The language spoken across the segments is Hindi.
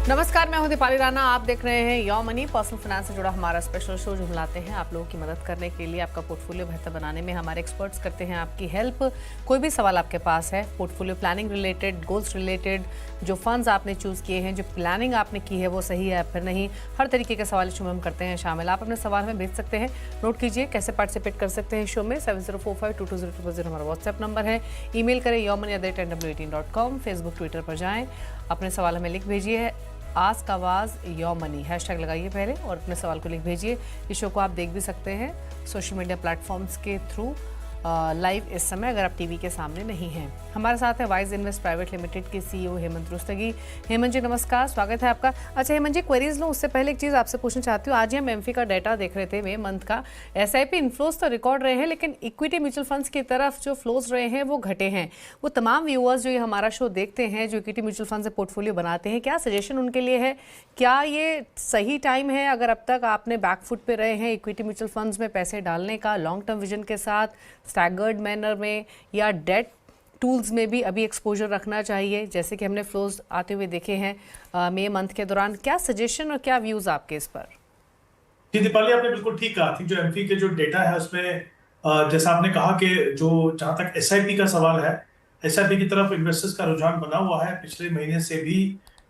नमस्कार, मैं हूं दीपाली राणा। आप देख रहे हैं यो मनी। पर्सनल फाइनेंस से जुड़ा हमारा स्पेशल शो जो हम लाते हैं आप लोगों की मदद करने के लिए, आपका पोर्टफोलियो बेहतर बनाने में। हमारे एक्सपर्ट्स करते हैं आपकी हेल्प। कोई भी सवाल आपके पास है portfolio planning related, goals related, जो फंड्स आपने चूज किए हैं, जो प्लानिंग आपने की है वो सही है फिर नहीं, हर तरीके के सवाल शो में हम करते हैं शामिल। आप अपने सवाल में भेज सकते हैं। नोट कीजिए कैसे पार्टिसिपेट कर सकते हैं शो में। 7045222000 हमारा व्हाट्सएप नंबर है। ईमेल करें yomani@nw18.com। फेसबुक ट्विटर पर जाएं, अपने सवाल हमें लिख भेजिए। आस्क आवाज़ यो मनी हैशटैग लगाइए पहले और अपने सवाल को लिख भेजिए। इस शो को आप देख भी सकते हैं सोशल मीडिया प्लेटफॉर्म्स के थ्रू लाइव इस समय, अगर आप टीवी के सामने नहीं हैं। हमारे साथ है वाइज इन्वेस्ट प्राइवेट लिमिटेड के सीईओ हेमंत रुस्तगी। हेमंत जी नमस्कार, स्वागत है आपका। अच्छा हेमंत जी, क्वेरीज लो उससे पहले एक चीज़ आपसे पूछना चाहती हूँ। आज ही हम एमफी का डाटा देख रहे थे, मे मंथ का एसआईपी इनफ्लोज तो रिकॉर्ड रहे हैं, लेकिन इक्विटी म्यूचुअल फंड्स की तरफ जो फ्लोज रहे हैं वो घटे हैं। वो तमाम व्यूअर्स जो ये हमारा शो देखते हैं, जो इक्विटी म्यूचुअल फंड से पोर्टफोलियो बनाते हैं, क्या सजेशन उनके लिए है? क्या ये सही टाइम है, अगर अब तक आपने बैकफुट पे रहे हैं इक्विटी म्यूचुअल फंड्स में पैसे डालने का, लॉन्ग टर्म विजन के साथ, स्टैगर्ड मैनर में, या डेट टूल्स में भी अभी एक्सपोजर रखना चाहिए, जैसे कि हमने फ्लोज आते हुए देखे हैं मई मंथ के दौरान? क्या सजेशन और क्या व्यूज आपके इस पर? जी दीपाली, आपने बिल्कुल ठीक कहा थी। जो एमपी के जो डेटा है उसमें जैसा आपने कहा कि जो जहां तक एसआईपी का सवाल है, एसआईपी की तरफ इन्वेस्टर्स का रुझान बना हुआ है। पिछले महीने से भी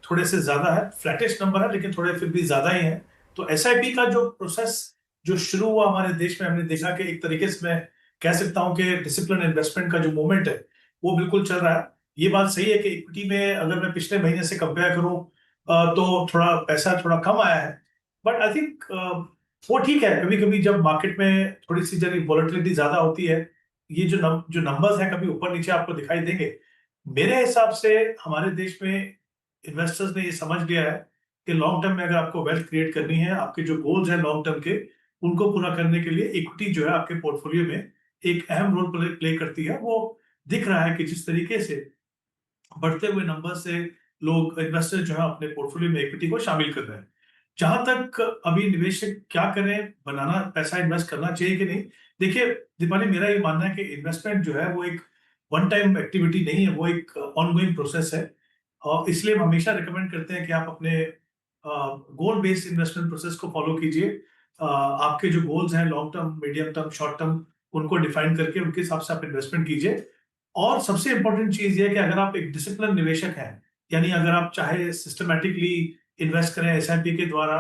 थोड़े से ज्यादा है, फ्लैटिश नंबर है लेकिन थोड़े फिर भी ज्यादा ही है। तो एसआईपी का जो प्रोसेस जो शुरू हुआ हमारे देश में, हमने देखा कि एक तरीके से मैं कह सकता हूं कि डिसिप्लिन इन्वेस्टमेंट का जो मूवमेंट है वो बिल्कुल चल रहा है। ये बात सही है कि इक्विटी में अगर मैं पिछले महीने से कंपेयर करूं तो थोड़ा पैसा थोड़ा कम आया है। बट आई थिंक वो ठीक है। कभी कभी जब मार्केट में थोड़ी सी जरी वॉलेटिलिटी ज्यादा होती है, ये जो नंबर्स हैं कभी ऊपर नीचे आपको दिखाई देंगे। मेरे हिसाब से हमारे देश में इन्वेस्टर्स ने ये समझ लिया है कि लॉन्ग टर्म में अगर आपको वेल्थ क्रिएट करनी है, आपके जो गोल्स हैं लॉन्ग टर्म के, उनको पूरा करने के लिए इक्विटी जो है आपके पोर्टफोलियो में एक अहम रोल प्ले करती है। वो दिख रहा है कि जिस तरीके से बढ़ते हुए नंबर से लोग इन्वेस्टर जो है अपने पोर्टफोलियो में इक्विटी को शामिल कर रहे हैं। जहां तक अभी निवेशक क्या करें, बनाना पैसा इन्वेस्ट करना चाहिए कि नहीं, देखिए दीपाली, मेरा ये मानना है कि इन्वेस्टमेंट जो है वो एक वन टाइम एक्टिविटी नहीं है, वो एक ऑनगोइंग प्रोसेस है। और इसलिए हम हमेशा रिकमेंड करते हैं कि आप अपने गोल बेस्ड इन्वेस्टमेंट प्रोसेस को फॉलो कीजिए। आपके जो गोल्स हैं long term, medium term, short term, उनको डिफाइन करके उनके हिसाब से आप इन्वेस्टमेंट कीजिए। और सबसे इंपॉर्टेंट चीज ये है कि अगर आप एक डिसिप्लिन निवेशक हैं, यानी अगर आप चाहे सिस्टमेटिकली इन्वेस्ट करें एसआईपी के द्वारा,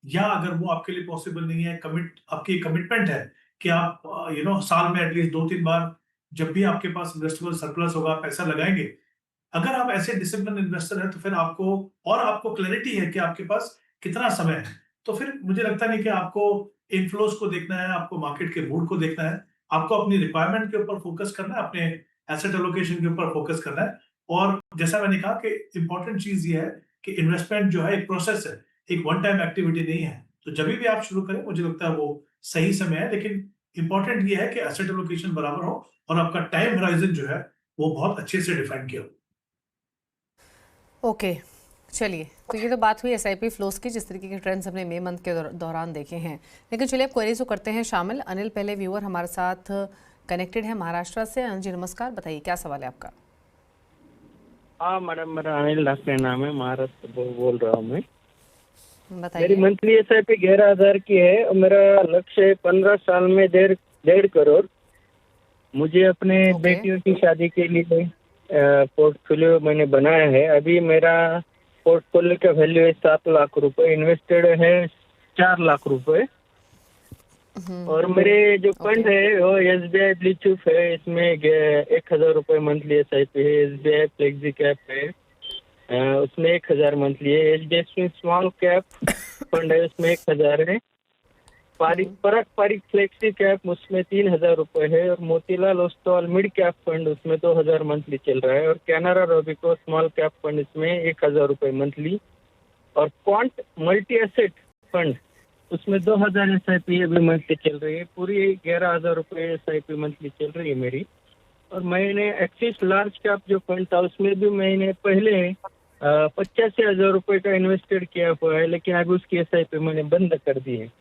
या अगर वो आपके लिए पॉसिबल नहीं है, आपकी कमिटमेंट है कि आप साल में एटलीस्ट 2-3 बार जब भी आपके पास इन्वेस्टेबल सरप्लस होगा पैसा लगाएंगे। अगर आप ऐसे डिसिप्लिन इन्वेस्टर हैं तो फिर आपको क्लैरिटी है कि आपके पास कितना समय है। तो फिर मुझे लगता नहीं कि आपको इनफ्लोस को देखना है, आपको मार्केट के मूड को देखना है। आपको अपनी रिक्वायरमेंट के ऊपर फोकस करना है, अपने एसेट एलोकेशन के ऊपर फोकस करना है। और जैसा मैंने कहा कि इंपॉर्टेंट चीज ये है कि इन्वेस्टमेंट जो है एक प्रोसेस है, एक वन टाइम एक्टिविटी नहीं है। तो जब भी आप शुरू करें, मुझे लगता है वो सही समय है। लेकिन इंपॉर्टेंट ये है कि एसेट एलोकेशन बराबर हो और आपका टाइम होराइजन जो है वो बहुत अच्छे से डिफाइन किया हो। ओके, चलिए, तो ये तो बात हुई एसआईपी फ्लोस की, जिस तरीके के ट्रेंड्स हमने मई मंथ के दौरान देखे हैं। लेकिन चलिए अब क्वेरीज को करते हैं शामिल। अनिल पहले व्यूअर हमारे साथ कनेक्टेड है महाराष्ट्र से। अनिल जी नमस्कार, बताइए क्या सवाल है आपका? हाँ मैडम, मेरा अनिल दास नाम है, महाराष्ट्र बोल रहा हूँ मैं। मेरी बताइए। मंथली एसआईपी 11,000 की है और मेरा लक्ष्य है 15 साल में 1.5 करोड़। मुझे अपने ओके। बेटियों की शादी के लिए पोर्टफोलियो मैंने बनाया है। अभी मेरा पोर्टफोलियो का वैल्यू है 7 लाख रुपए, इन्वेस्टेड है 4 लाख रुपए। और मेरे जो फंड है वो एसबीआई ब्लू चिप है, इसमें 1,000 रुपए मंथली एसआईपी है। एसबीआई फ्लेक्सी कैप है, उसमें 1,000 मंथली है। एचडीएफसी स्मॉल कैप फंड है, उसमें 1,000 है। परक पारिक फ्लेक्सी कैप उसमें 3,000 रुपए है। और Motilal Ostwald mid cap fund उसमें 2,000 मंथली चल रहा है। और कैनरा रोबिको स्मॉल कैप फंड इसमें 1,000 रुपए मंथली। और क्वांट मल्टी एसेट फंड उसमें 2,000 एसआईपी अभी मंथली चल रही है। पूरी 11,000 रुपए एसआईपी मंथली चल रही है मेरी। और मैंने एक्सिस लार्ज कैप जो फंड था उसमें भी मैंने पहले 85,000 रुपए का इन्वेस्टेड किया हुआ है, लेकिन अभी उसकी एसआईपी मैंने बंद कर दी है।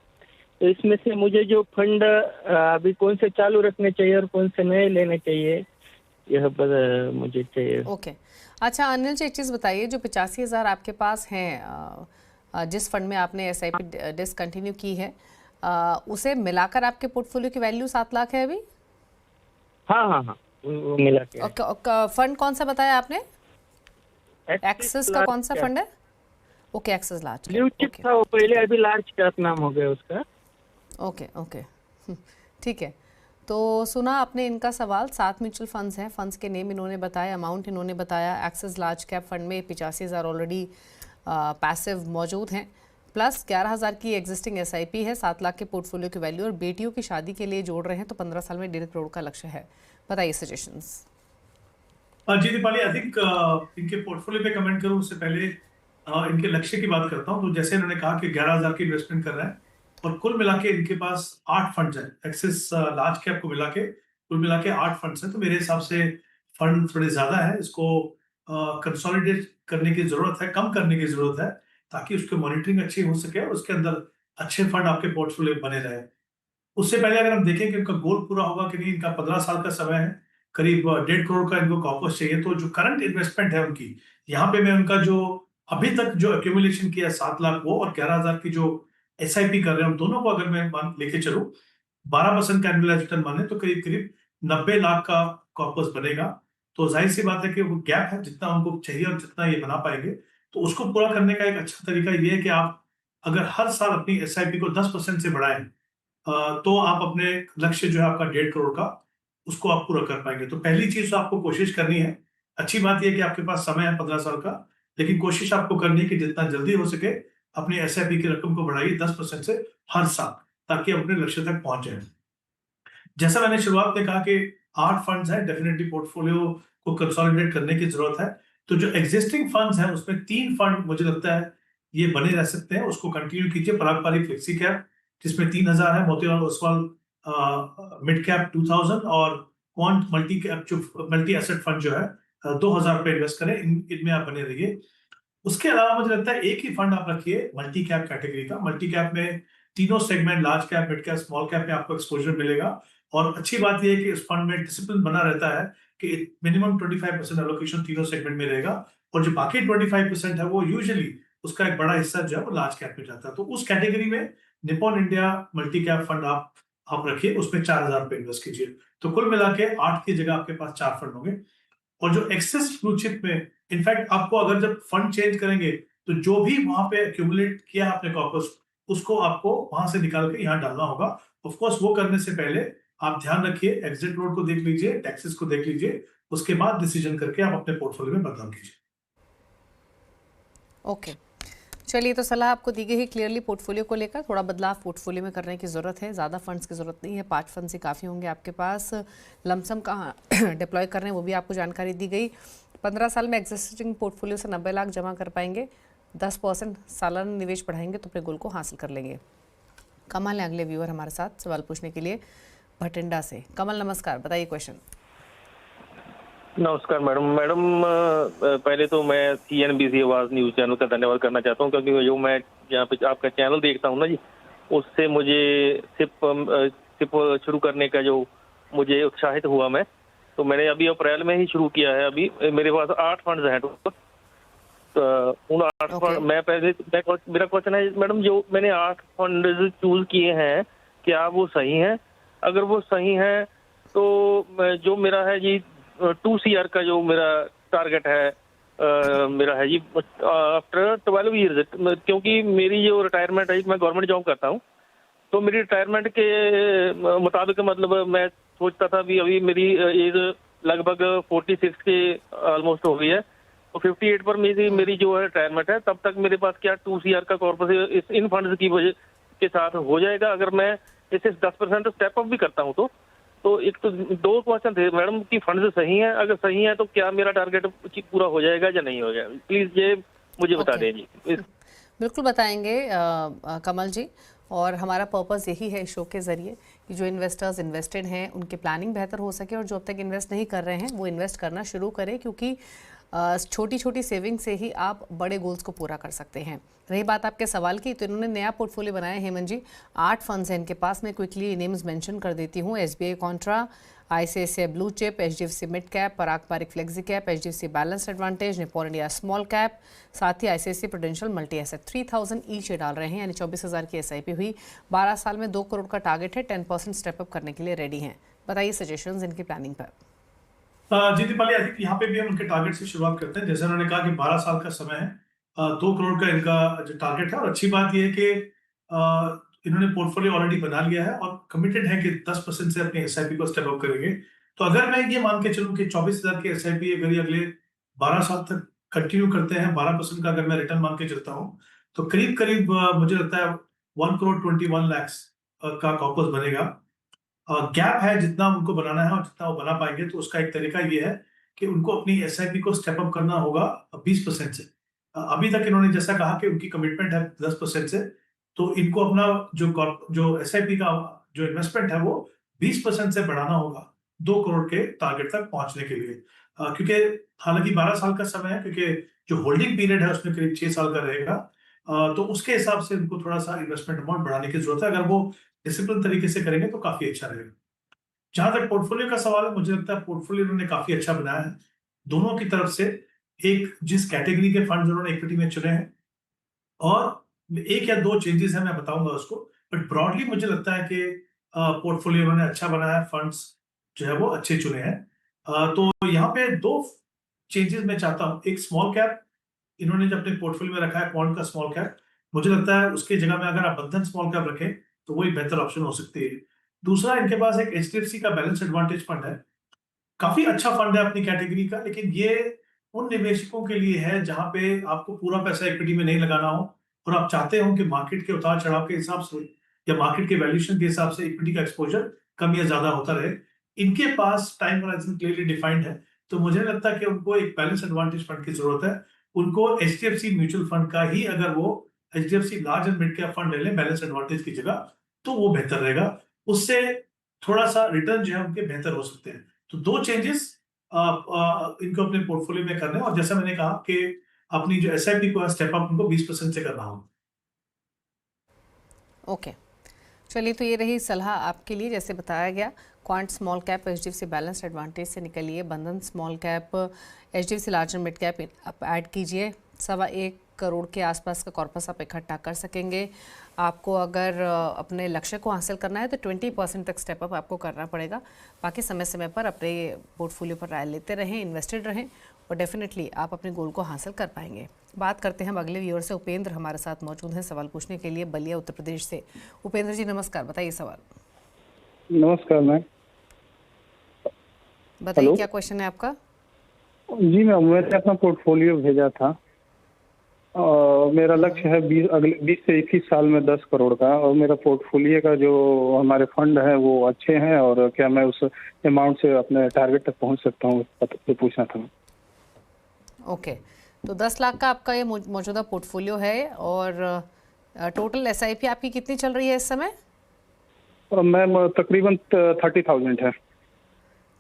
तो इसमें से मुझे जो फंड अभी कौन से चालू रखने चाहिए और कौन से नए लेने चाहिए, यह मुझे चाहिए। ओके। अच्छा अनिल जी, एक चीज़ बताइए, जो 85,000 आपके पास हैं, जिस फंड में आपने SIP डिसकंटिन्यू की है, उसे मिलाकर आपके पोर्टफोलियो की वैल्यू 7 लाख है अभी? हाँ हाँ हाँ, वो मिला के है। और फंड कौन सा बताया आपने? एक्सिस का कौन सा लार्ज फंड है? Okay, axis large blue cap. Chip okay, था वो ठीक पहले, है। अभी लार्ज कैप नाम हो गया उसका। Okay okay. ठीक है। तो सुना आपने इनका सवाल। 7 म्यूचुअल फंड्स हैं, फंड्स के नेम इन्होंने बताया, अमाउंट इन्होंने बताया। एक्सिस लार्ज कैप फंड में 85,000 ऑलरेडी पैसिव मौजूद हैं, प्लस 11,000 की एग्जिस्टिंग SIP है, 7 लाख के पोर्टफोलियो की वैल्यू, और बेटियों की शादी के लिए जोड़ रहे हैं तो 15 साल में 1.5 करोड़ का लक्ष्य है। बताइए सजेशंस। जी दीपाली, आई थिंक इनके पोर्टफोलियो पे कमेंट करूं उससे पहले इनके लक्ष्य की बात करता हूं। तो जैसे इन्होंने कहा कि 11,000 की इन्वेस्टमेंट कर रहे हैं और कुल मिला के इनके पास 8 फंड्स हैं, एक्सिस लार्ज कैप को मिला के कुल मिला के 8 फंड्स हैं। तो मेरे हिसाब से फंड थोड़े ज्यादा है, इसको कंसोलिडेट करने की जरूरत है, कम करने की जरूरत है, ताकि उसकी मॉनिटरिंग अच्छी हो सके और उसके अंदर अच्छे फंड आपके पोर्टफोलियो बने रहे। उससे पहले अगर हम देखें कि उनका गोल पूरा होगा कि नहीं, इनका 15 साल का समय है, करीब 1.5 करोड़ का इनको कॉर्पस चाहिए। तो जो करंट इन्वेस्टमेंट है उनकी, यहाँ पे मैं उनका जो अभी तक जो एक्यूमुलेशन किया 7 लाख वो, और 11,000 की जो SIP कर रहे हैं, उन दोनों को अगर मैं लेके चलूं, 12% का एनुअलाइज रिटर्न माने तो करीब करीब 90 लाख का कॉर्पस बनेगा। तो जाहिर सी बात है कि वो गैप है, जितना उनको चाहिए और जितना ये बना पाएंगे, तो उसको पूरा करने का एक अच्छा तरीका ये है कि आप अगर हर साल अपनी SIP को 10% से बढ़ाएं, तो आप अपने लक्ष्य जो है आपका 1.5 करोड़ का, उसको आप पूरा कर पाएंगे। तो पहली चीज तो आपको कोशिश करनी है। अच्छी बात यह है कि आपके पास समय है 15 साल का, लेकिन कोशिश आपको करनी है कि जितना जल्दी हो सके अपनी SIP की रकम को बढ़ाइए 10% से हर साल, ताकि आप अपने लक्ष्य तक पहुंच जाए। जैसा मैंने शुरुआत में कहा कि 8 फंड्स हैं, डेफिनेटली पोर्टफोलियो को कंसोलिडेट करने की जरूरत है। तो जो एग्जिस्टिंग फंड्स हैं उसमें 3 फंड मुझे लगता है ये बने रह सकते हैं, उसको कंटिन्यू कीजिए। पराग पारी फ्लेक्सी कैप जिसमें 3,000 है, मोतीलाल ओसवाल मिड कैप 2,000, और क्वांट मल्टी कैप जो मल्टी एसेट फंड जो है 2,000 रुपए इन्वेस्ट करें, इनमें आप बने रहिए। उसके अलावा मुझे लगता है एक ही फंड आप रखिए मल्टी कैप कैटेगरी का। मल्टी कैप में तीनों segment, large cap, mid cap, small cap में आपको एक्सपोजर मिलेगा। और अच्छी बात यह है कि इस फंड में डिसिप्लिन बना रहता है कि मिनिमम 25% एलोकेशन तीनों सेगमेंट में रहेगा, और जो बाकी 25% है वो यूजुअली उसका एक बड़ा हिस्सा जो है वो लार्ज कैप में जाता है। तो उस कैटेगरी में Nippon India multi cap fund आप रखिए, उसमें 4,000 रुपए इन्वेस्ट कीजिए। तो कुल मिला के 8 की जगह आपके पास 4 फंड होंगे। और जो एक्सेस ब्लू चिप में, इनफैक्ट आपको अगर जब फंड चेंज करेंगे तो जो भी वहां पे एक्यूमुलेट किया आपने कॉर्पस, उसको आपको वहां से निकाल के यहाँ डालना होगा। ऑफ कोर्स वो करने से पहले आप ध्यान रखिए, एग्जिट रोड को देख लीजिए, टैक्सेस को देख लीजिए, उसके बाद डिसीजन करके आप अपने पोर्टफोलियो में बदलाव कीजिए। ओके, चलिए, तो सलाह आपको दी गई है क्लियरली पोर्टफोलियो को लेकर। थोड़ा बदलाव पोर्टफोलियो में करने की ज़रूरत है, ज़्यादा फंड्स की ज़रूरत नहीं है, 5 फंड से काफ़ी होंगे आपके पास। लमसम कहाँ डिप्लॉय कर रहे हैं वो भी आपको जानकारी दी गई। 15 साल में एग्जिस्टिंग पोर्टफोलियो से 90 लाख जमा कर पाएंगे, 10% सालाना निवेश बढ़ाएंगे तो अपने गोल को हासिल कर लेंगे। कमल है अगले व्यूअर हमारे साथ सवाल पूछने के लिए भटिंडा से। कमल नमस्कार, बताइए क्वेश्चन। नमस्कार मैडम। पहले तो मैं CNBC आवाज न्यूज चैनल का धन्यवाद करना चाहता हूं, क्योंकि जो मैं यहाँ पे आपका चैनल देखता हूं ना जी, उससे मुझे सिप शुरू करने का जो मुझे उत्साहित हुआ मैं, तो मैंने अभी अप्रैल में ही शुरू किया है। अभी मेरे पास 8 फंड्स हैं टोटल। तो उन 8 फंड मेरा क्वेश्चन है मैडम, जो मैंने 8 फंड चूज किए हैं, क्या वो सही हैं? अगर वो सही हैं तो जो मेरा है जी 2 CR का जो मेरा टारगेट है मेरा है जी आफ्टर 12 ईयर्स, क्योंकि मेरी जो रिटायरमेंट है, मैं गवर्नमेंट जॉब करता हूँ, तो मेरी रिटायरमेंट के मुताबिक मतलब मैं सोचता था भी अभी मेरी एज लगभग 46 के ऑलमोस्ट हो गई है, तो 58 पर मेरी जो है रिटायरमेंट है, तब तक मेरे पास क्या 2 CR का कॉर्पस इन फंड्स की वजह के साथ हो जाएगा अगर मैं इसे 10% स्टेप अप भी करता हूँ? तो एक तो 2 क्वेश्चन थे मैडम कि फंड्स सही हैं, अगर सही है तो क्या मेरा टारगेट पूरा हो जाएगा या नहीं हो जाएगा? प्लीज ये मुझे बता दें जी। बिल्कुल बताएंगे कमल जी, और हमारा पर्पस यही है इस शो के जरिए कि जो इन्वेस्टर्स इन्वेस्टेड हैं उनकी प्लानिंग बेहतर हो सके, और जो अब तक इन्वेस्ट नहीं कर रहे हैं वो इन्वेस्ट करना शुरू करें, क्योंकि छोटी छोटी सेविंग से ही आप बड़े गोल्स को पूरा कर सकते हैं। रही बात आपके सवाल की, तो इन्होंने नया पोर्टफोलियो बनाया है हेमंत जी। 8 फंड्स हैं इनके पास। मैं क्विकली नेम्स मेंशन कर देती हूँ। SBI contra, ICICI blue chip, HDFC mid cap, Parag Parikh flexi cap, HDFC balance advantage, Nippon India small cap, साथ ही ICICI prudential multi asset. 3000 each ये डाल रहे हैं, यानी 24,000 की SIP हुई। 12 साल में 2 करोड़ का टारगेट है। 10% स्टेप अप करने के लिए रेडी हैं। बताइए सजेशंस इनकी प्लानिंग पर। जी दीपाली, आई थिंक यहाँ पे भी हम उनके टारगेट से शुरुआत करते हैं। जैसे उन्होंने कहा कि 12 साल का समय है, 2 करोड़ का इनका जो टारगेट है। और अच्छी बात यह है कि इन्होंने पोर्टफोलियो ऑलरेडी बना लिया है और कमिटेड है कि 10% से अपने SIP को स्टेप अप करेंगे। तो अगर मैं ये मान के चलूं कि 24,000 की SIP अगर ये अगले 12 साल तक कंटिन्यू करते हैं, 12% का अगर मैं रिटर्न मान के चलता हूँ, तो करीब करीब मुझे लगता है 1 करोड़ 21 लाख का कॉर्पस बनेगा। गैप है जितना उनको बनाना है और जितना वो बना पाएंगे, तो उसका एक तरीका ये है कि उनको अपनी SIP को स्टेप अप करना होगा 20% से। अभी तक इन्होंने जैसा कहा कि उनकी कमिटमेंट है 10% से, तो इनको अपना जो SIP का जो इन्वेस्टमेंट है वो 20% से बढ़ाना होगा 2 करोड़ के टारगेट तक पहुंचने के लिए। क्योंकि हालांकि 12 साल का समय है, क्योंकि जो होल्डिंग पीरियड है उसमें करीब 6 साल का रहेगा, तो उसके हिसाब से उनको थोड़ा सा इन्वेस्टमेंट अमाउंट बढ़ाने की जरूरत है। अगर वो डिसिप्लिन तरीके से करेंगे तो काफी अच्छा रहेगा। जहां तक पोर्टफोलियो का सवाल है, मुझे लगता है पोर्टफोलियो उन्होंने काफी अच्छा बनाया है दोनों की तरफ से। एक जिस कैटेगरी के फंड उन्होंने इक्विटी में चुने हैं, और एक या दो चेंजेस है, मैं बताऊंगा उसको, बट ब्रॉडली मुझे लगता है कि पोर्टफोलियो उन्होंने अच्छा बनाया है, फंड्स जो है वो अच्छे चुने हैं। तो यहाँ पे 2 चेंजेस मैं चाहता हूँ। एक, स्मॉल कैप इन्होंने जो अपने पोर्टफोलियो में रखा है, क्वांट का स्मॉल कैप, मुझे लगता है उसकी जगह में अगर आप बंधन स्मॉल कैप रखें तो वो एक बेहतर ऑप्शन हो सकती है। दूसरा, इनके पास एक HDFC का बैलेंस एडवांटेज फंड है। काफी अच्छा फंड है अपनी कैटेगरी का, लेकिन ये उन निवेशकों के लिए है जहां पे आपको पूरा पैसा इक्विटी में नहीं लगाना हो और आप चाहते हो कि मार्केट के उतार चढ़ाव के हिसाब से या मार्केट के वैल्यूएशन के हिसाब से इक्विटी का एक्सपोजर कम या ज्यादा होता रहे। इनके पास टाइम होराइजन क्लियरली डिफाइंड है, तो मुझे लगता है कि उनको एक बैलेंस एडवांटेज फंड की जरूरत है। उनको HDFC म्यूचुअल फंड का ही, अगर वो HDFC large and mid cap fund ले लें बैलेंस एडवांटेज की जगह, तो वो बेहतर रहेगा। उससे थोड़ा सा रिटर्न जो है उनके बेहतर हो सकते हैं। तो 2 चेंजेस इनको अपने पोर्टफोलियो में करने हैं, और जैसा मैंने कहा कि अपनी जो SIP को स्टेप अप उनको 20% से करना होगा। ओके, चलिए, तो ये रही सलाह आपके लिए। जैसे बताया गया, quant small cap HDFC balance advantage से निकलिए, बंधन small cap HDFC large and mid cap आप ऐड कीजिए। 1.25 करोड़ के आसपास का कॉर्पस आप इकट्ठा कर सकेंगे। आपको अगर अपने लक्ष्य को हासिल करना है तो 20% तक स्टेप अप आपको करना पड़ेगा। बाकी समय समय पर अपने पोर्टफोलियो पर राय लेते रहें, इन्वेस्टेड रहें, और डेफिनेटली आप अपने गोल को हासिल कर पाएंगे। बात करते हैं हम अगले व्यूअर से। उपेंद्र हमारे साथ मौजूद हैं सवाल पूछने के लिए, बलिया उत्तर प्रदेश से। उपेंद्र जी नमस्कार, बताइए सवाल। नमस्कार मैम। बताइए क्या क्वेश्चन है आपका। जी मैम, मैंने अपना पोर्टफोलियो भेजा था। मेरा लक्ष्य है अगले 20 से 21 साल में 10 करोड़ का, और मेरा पोर्टफोलियो का जो हमारे फंड है वो अच्छे हैं, और क्या मैं उस अमाउंट से अपने टारगेट तक पहुंच सकता हूँ, तो पूछना था। ओके, तो 10 लाख का आपका ये मौजूदा पोर्टफोलियो है, और टोटल SIP आपकी कितनी चल रही है इस समय? मैम तकरीबन 30,000 है।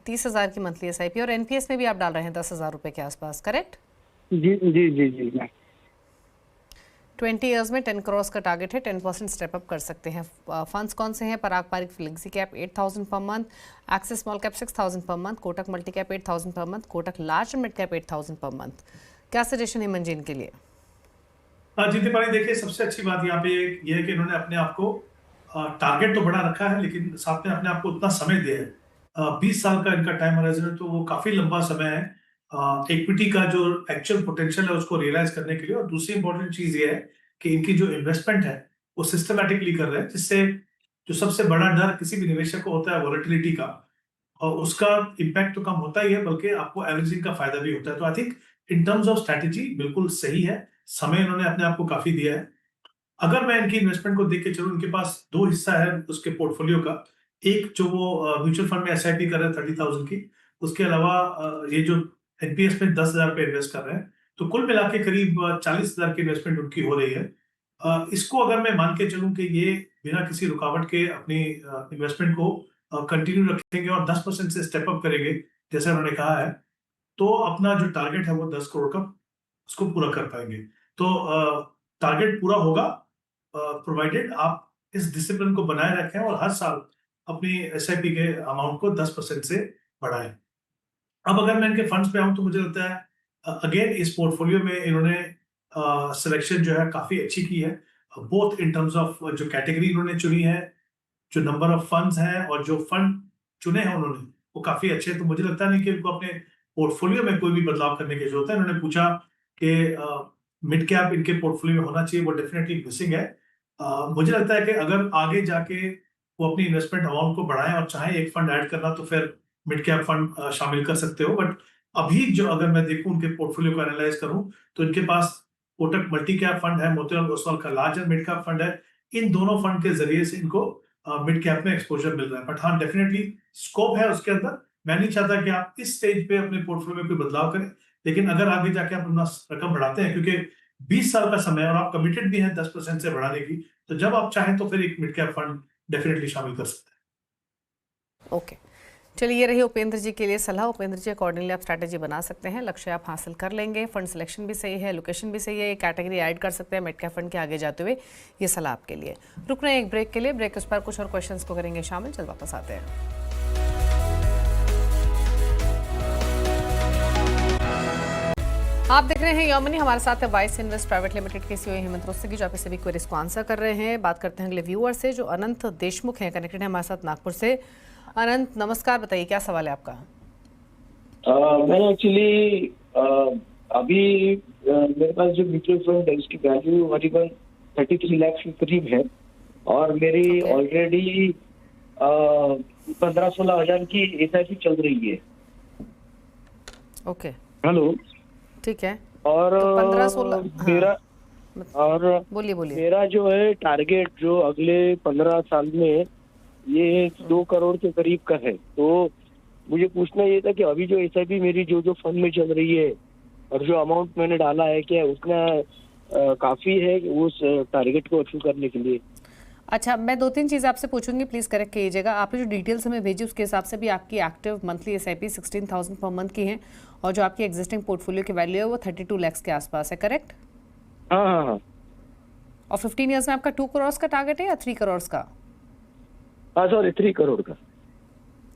30,000 की मंथली SIP, और NPS में भी आप डाल रहे हैं 10,000 रुपये के आसपास, करेक्ट? जी जी जी जी मैम। 20 इयर्स में 10 करोड़ का टारगेट है, 10% स्टेप अप कर सकते हैं। फंड्स कौन से हैं? पराग Parikh flexi cap 8,000 per month, axis small cap 6,000 per month, Kotak multi cap 8,000 per month, Kotak large and mid cap 8,000 per month. क्या सजेशन है मंजीन के लिए? जी दीपाली, देखिए सबसे अच्छी बात यहाँ पे ये है कि इन्होंने अपने आप को टारगेट तो बड़ा रखा है, लेकिन साथ में अपने आप को उतना समय दिया है। 20 साल का इनका टाइम होराइजन है, तो वो काफी लंबा समय है इक्विटी का जो एक्चुअल पोटेंशियल है उसको रियलाइज करने के लिए। और दूसरी इंपॉर्टेंट चीज ये है कि इनकी जो इन्वेस्टमेंट है वो सिस्टमैटिकली कर रहे हैं, जिससे जो सबसे बड़ा डर किसी भी निवेशक को होता है वॉलेटिलिटी का, और उसका इम्पैक्ट तो कम होता ही है, बल्कि आपको एवरेजिंग का फायदा भी होता है। तो I think in terms of strategy बिल्कुल सही है, समय इन्होंने अपने आप को काफी दिया है। अगर मैं इनकी इन्वेस्टमेंट को देख के चलूं, इनके पास 2 हिस्सा है उसके पोर्टफोलियो का। एक जो वो म्यूचुअल फंड में SIP कर रहे हैं 30,000 की, उसके अलावा ये जो NPS में 10,000 पे इन्वेस्ट कर रहे हैं, तो कुल मिला के करीब 40,000 की इन्वेस्टमेंट उनकी हो रही है। इसको अगर मैं मान के चलूं कि ये बिना किसी रुकावट के अपनी इन्वेस्टमेंट को कंटिन्यू रखेंगे और 10% से स्टेप अप करेंगे जैसे उन्होंने कहा है, तो अपना जो टारगेट है वो 10 करोड़ का उसको पूरा कर पाएंगे। तो टारगेट पूरा होगा प्रोवाइडेड आप इस डिसिप्लिन को बनाए रखें और हर साल अपनी एसआईपी के अमाउंट को 10% से बढ़ाएं। अब अगर मैं इनके फंड्स पे आऊं तो मुझे लगता है अगेन इस पोर्टफोलियो में इन्होंने सिलेक्शन जो है काफी अच्छी की है, बोथ इन टर्म्स ऑफ जो कैटेगरी इन्होंने चुनी है, जो नंबर ऑफ फंड्स हैं और जो फंड चुने हैं उन्होंने वो काफी अच्छे हैं। तो मुझे लगता नहीं कि उनको अपने पोर्टफोलियो में कोई भी बदलाव करने की जरूरत है। इन्होंने पूछा कि मिड कैप इनके पोर्टफोलियो में होना चाहिए, वो डेफिनेटली मिसिंग है। मुझे लगता है कि अगर आगे जाके वो अपनी इन्वेस्टमेंट अमाउंट को बढ़ाएं और चाहे एक फंड ऐड करना तो फिर मिड कैप फंड शामिल कर सकते हो। बट अभी जो अगर मैं देखूं उनके पोर्टफोलियो को एनालाइज करूं तो इनके पास कोटक मल्टी कैप फंड है, मोतीलाल ओसवाल का large and mid cap fund है। इन दोनों फंड के जरिए से इनको मिड कैप में एक्सपोजर मिल रहा है। बट हाँ, डेफिनेटली स्कोप है उसके अंदर। मैं नहीं चाहता कि आप इस स्टेज पे अपने पोर्टफोलियो में कोई बदलाव करें, लेकिन अगर आगे जाके आप अपना रकम बढ़ाते हैं, क्योंकि 20 साल का समय और आप कमिटेड भी हैं 10% से बढ़ाने की, तो जब आप चाहें तो फिर एक मिड कैप फंड डेफिनेटली शामिल कर सकते हैं। ओके, चलिए ये रही उपेंद्र जी के लिए सलाह। उपेंद्र जी, अकॉर्डिंगली आप स्ट्रैटेजी बना सकते हैं, लक्ष्य आप हासिल कर लेंगे, फंड सिलेक्शन भी सही है, लोकेशन भी सही है, ये कैटेगरी ऐड कर सकते हैं मिड कैप फंड के आगे जाते हुए। ये सलाह आपके लिए। रुक रहे हैं एक ब्रेक के लिए, ब्रेक उस पर कुछ और क्वेश्चंस को करेंगे शामिल। चल वापस आते हैं। आप देख रहे हैं यो मनी, हमारे साथ है वाइस इन्वेस्ट प्राइवेट लिमिटेड के सीईओ हेमंत रोस्तगी, जो आपके सभी क्वेरीज को आंसर कर रहे हैं। बात करते हैं अगले व्यूअर से, जो अनंत देशमुख हैं, कनेक्टेड है हमारे साथ नागपुर से। अनंत नमस्कार, बताइए क्या सवाल है आपका? मैंने एक्चुअली अभी मेरे पास जो म्यूचुअल फंड है उसकी वैल्यू करीबन 33 लाख के करीब है और मेरी ऑलरेडी 15-16 हजार की एसआईपी चल रही है। ओके, हेलो, ठीक है। और तो 15-16 मेरा और बोलिए मेरा जो है टारगेट जो अगले 15 साल में ये 2 करोड़ के करीब का है। तो मुझे पूछना ये था कि अभी जो एसआईपी मेरी जो फंड में चल रही है और जो अमाउंट मैंने डाला है, क्या उतना काफी है उस टारगेट को अचीव करने के लिए? अच्छा, मैं 2-3 चीज़ आपसे पूछूंगी, प्लीज़ करेक्ट कीजिएगा। आपने जो डिटेल्स हमें भेजी उसके हिसाब से भी आपकी active monthly SIP 16,000 per month की है और जो आपकी एग्जिस्टिंग पोर्टफोलियो की वैल्यू है वो 32 लाख के आसपास है, करेक्ट? हाँ। और 15 ईयर्स में आपका 2 करोड़ का टारगेट है या 3 करोड़ का? हाँ सॉरी, 3 करोड़ का।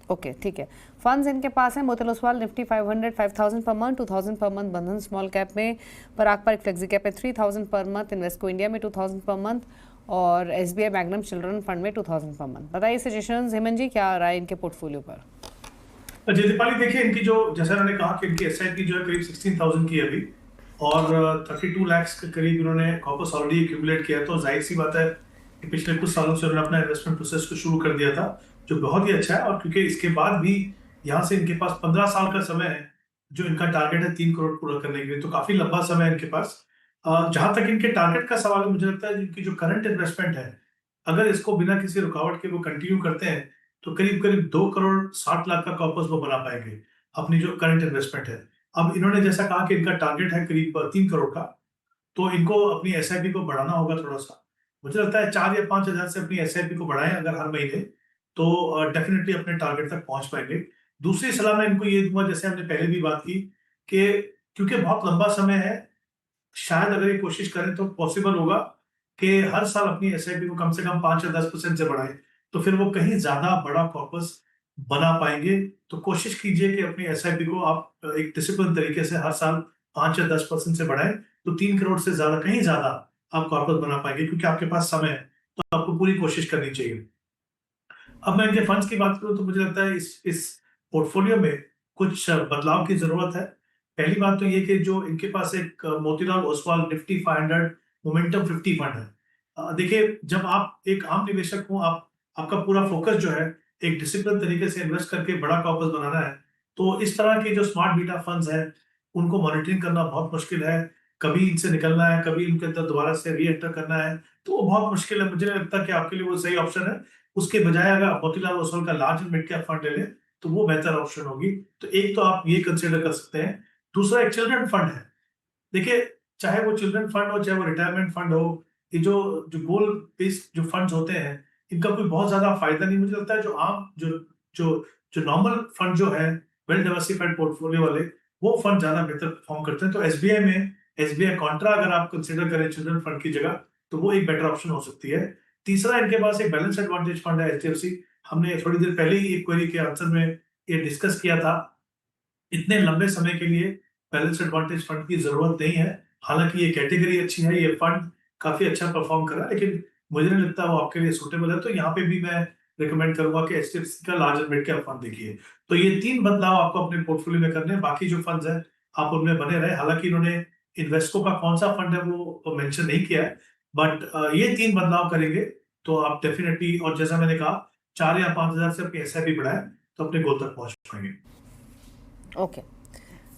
ओके, ठीक है। फंड्स इनके पास है Motilal Oswal nifty 500 5,000 per month, 2,000 per month बंधन स्मॉल कैप में, पराग पर फ्लेक्सी कैप में 3,000 पर मंथ, इन्वेस्को इंडिया में 2,000 पर मंथ और एसबीआई मैग्नम चिल्ड्रन फंड में 2,000 पर मंथ। बताइए सजेशंस हेमंत जी, क्या राय इनके पोर्टफोलियो पर? जी दीपाली, देखिए इनकी जो, जैसा उन्होंने कहा कि इनकी एसआईपी जो है करीब 16,000 की है अभी और 32 लाख के करीब इन्होंने कॉर्पस ऑलरेडी एक्यूमुलेट किया। तो जाहिर सी बात है कि पिछले कुछ सालों से उन्होंने अपना इन्वेस्टमेंट प्रोसेस को शुरू कर दिया था, जो बहुत ही अच्छा है। और क्योंकि इसके बाद भी यहाँ से इनके पास 15 साल का समय है, जो इनका टारगेट है 3 करोड़ पूरा करने के लिए, तो काफी लंबा समय है इनके पास। जहां तक इनके टारगेट का सवाल है, मुझे लगता है इनकी जो करंट इन्वेस्टमेंट है, अगर इसको बिना किसी रुकावट के वो कंटिन्यू करते हैं तो करीब करीब 2 करोड़ 60 लाख का कॉर्पस वो बना पाएंगे अपनी जो करंट इन्वेस्टमेंट है। अब इन्होंने जैसा कहा कि इनका टारगेट है करीब 3 करोड़ का, तो इनको अपनी एसआईपी को बढ़ाना होगा थोड़ा सा। मुझे लगता है 4 या 5 हजार से अपनी एसआईपी को बढ़ाएं अगर हर महीने, तो डेफिनेटली अपने टारगेट तक पहुंच पाएंगे। दूसरी सलाह मैं इनको ये दूंगा, जैसे हमने पहले भी बात की, कि क्योंकि बहुत लंबा समय है, शायद अगर ये कोशिश करें तो पॉसिबल होगा कि हर साल अपनी एसआईपी को कम से कम 5 या 10% से बढ़ाएं, तो फिर वो कहीं ज्यादा बड़ा कॉर्पस बना पाएंगे। तो कोशिश कीजिए कि अपनी एसआईपी को आप एक डिसिप्लिन तरीके से हर साल 5 या 10% से बढ़ाएं, तो 3 करोड़ से ज्यादा, कहीं ज्यादा आप कॉर्पस बना पाएंगे, क्योंकि आपके पास समय है, तो आपको पूरी कोशिश करनी चाहिए। अब मैं इनके फंड्स की बात करूं तो मुझे लगता है इस पोर्टफोलियो में कुछ बदलाव की जरूरत है। पहली बात तो ये कि जो इनके पास एक Motilal Oswal nifty 500 momentum 50 fund है। देखिए, जब आप एक आम निवेशक हो, आपका पूरा फोकस जो है एक डिसिप्लिन तरीके से इन्वेस्ट करके बड़ा कॉर्पस बनाना है, तो इस तरह के जो स्मार्ट बीटा फंड्स हैं उनको मॉनिटरिंग करना बहुत मुश्किल है। कभी इनसे निकलना है, कभी इनके अंदर दोबारा से री एंटर करना है, तो वो बहुत मुश्किल है। मुझे नहीं लगता कि आपके लिए वो सही ऑप्शन है। उसके बजाय अगर आप मोतीलाल ओसवाल का large and mid cap fund ले लें तो वो बेहतर ऑप्शन होगी। तो एक तो आप ये कंसिडर कर सकते हैं। दूसरा एक चिल्ड्रन फंड है। देखिए, चाहे वो चिल्ड्रन फंड हो, चाहे वो रिटायरमेंट फंड हो, ये जो गोल बेस्ड जो फंड्स होते हैं, इनका कोई बहुत ज्यादा फायदा नहीं मुझे लगता है। जो आम जो जो जो नॉर्मल फंड जो है, वेल डाइवर्सिफाइड पोर्टफोलियो वाले, वो फंड ज्यादा बेहतर परफॉर्म करते हैं। तो एसबीआई में एसबीआई कॉन्ट्रा अगर आप कंसिडर करें चिल्ड्रन फंड की जगह, तो वो एक बेटर ऑप्शन हो सकती है। तीसरा, इनके पास एक बैलेंस एडवांटेज फंड है एचडीएफसी। हमने थोड़ी देर पहले ही एक क्वेरी के आंसर में ये डिस्कस किया था। इतने लंबे समय के लिए बैलेंस एडवांटेज फंड की जरूरत नहीं है। हालांकि ये कैटेगरी अच्छी है, ये फंड काफी अच्छा परफॉर्म कर रहा है, लेकिन मुझे नहीं लगता वो आपके लिए सूटेबल है। तो यहाँ पे भी मैं रिकमेंड करूंगा कि एचडीएफसी का large and mid cap fund देखिए। तो ये 3 बदलाव आपको अपने पोर्टफोलियो में करने हैं। बाकी जो फंड्स हैं आप उनमें बने रहे। हालांकि इन्होंने इन्वेस्को का कौन सा फंड है वो मेंशन नहीं किया है, बट ये 3 बदलाव करेंगे तो आप डेफिनेटली, और जैसा मैंने कहा, 4 या 5 हजार से अपनी एसआईपी बढ़ाएं तो अपने गोल तक पहुंच पाएंगे। ओके,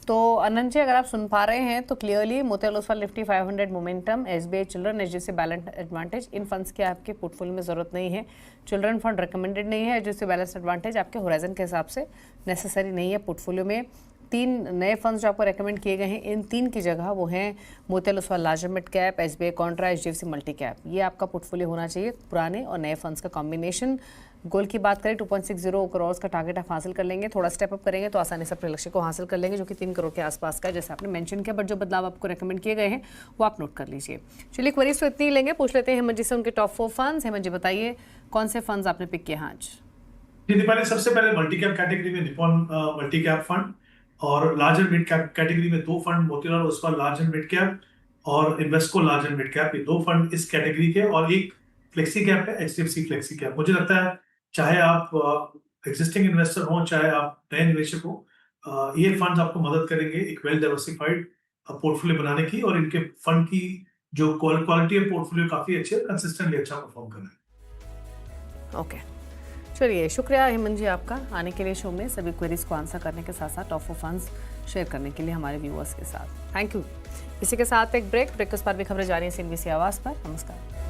तो अनंत जी, अगर आप सुन पा रहे हैं तो clearly Motilal Oswal nifty 500, momentum, SBI children, HDFC balance advantage, इन फंड्स की आपके पोर्टफोलियो में ज़रूरत नहीं है। चिल्ड्रन फंड रिकमेंडेड नहीं है, एचडीएफसी बैलेंस एडवांटेज आपके होराइजन के हिसाब से नेसेसरी नहीं है। पोर्टफोलियो में 3 नए फंड्स जो आपको रेकमेंड किए गए हैं, इन 3 की जगह वो हैं Motilal Oswal large mid cap, SBI Contra, HDFC multi cap. ये आपका पोर्टफोलियो होना चाहिए, पुराने और नए फंड्स का कॉम्बिनेशन। गोल की बात करें 2.60 करोड़ का टारगेट आप हासिल कर लेंगे। थोड़ा स्टेप अप करेंगे तो आसानी से अपने लक्ष्य को हासिल कर लेंगे, जो कि 3 करोड़ के आसपास का है, जैसे आपने मेंशन किया। बट जो बदलाव आपको रेकमेंड किए गए हैं वो आप नोट कर लीजिए। चलिए, क्वेरीज तो इतनी ही लेंगे। पूछ लेते हैं हेमंत जी से उनके टॉप 4 फंड्स। हेमंत जी, बताइए कौन से फंड्स आपने पिक किए हैं आज? दीपाली, सबसे पहले मल्टी कैप कैटेगरी में निपॉन मल्टी कैप फंड, और large and mid cap category में 2 fund, Motilal Oswal large and mid cap और Invesco large and mid cap. ये 2 फंड इस कैटेगरी के, और एक फ्लेक्सी कैप है, एचडीएफसी फ्लेक्सी कैप। मुझे लगता है चाहे आप एग्जिस्टिंग इन्वेस्टर हो, चाहे आप नए निवेशक हो, ये फंड्स आपको मदद करेंगे एक वेल डाइवर्सिफाइड पोर्टफोलियो बनाने की, और इनके फंड की जो क्वालिटी है पोर्टफोलियो काफी अच्छी है, कंसिस्टेंटली अच्छा परफॉर्म कर रहा है। ओके, चलिए, शुक्रिया हेमंत जी आपका आने के लिए शो में, सभी क्वेरीज को आंसर करने के साथ साथ टॉप 4 फंड्स शेयर करने के लिए हमारे व्यूअर्स के साथ। Thank you. इसी के साथ एक ब्रेक के बाद भी खबरें जारी हैं CNBC आवाज़ पर। नमस्कार।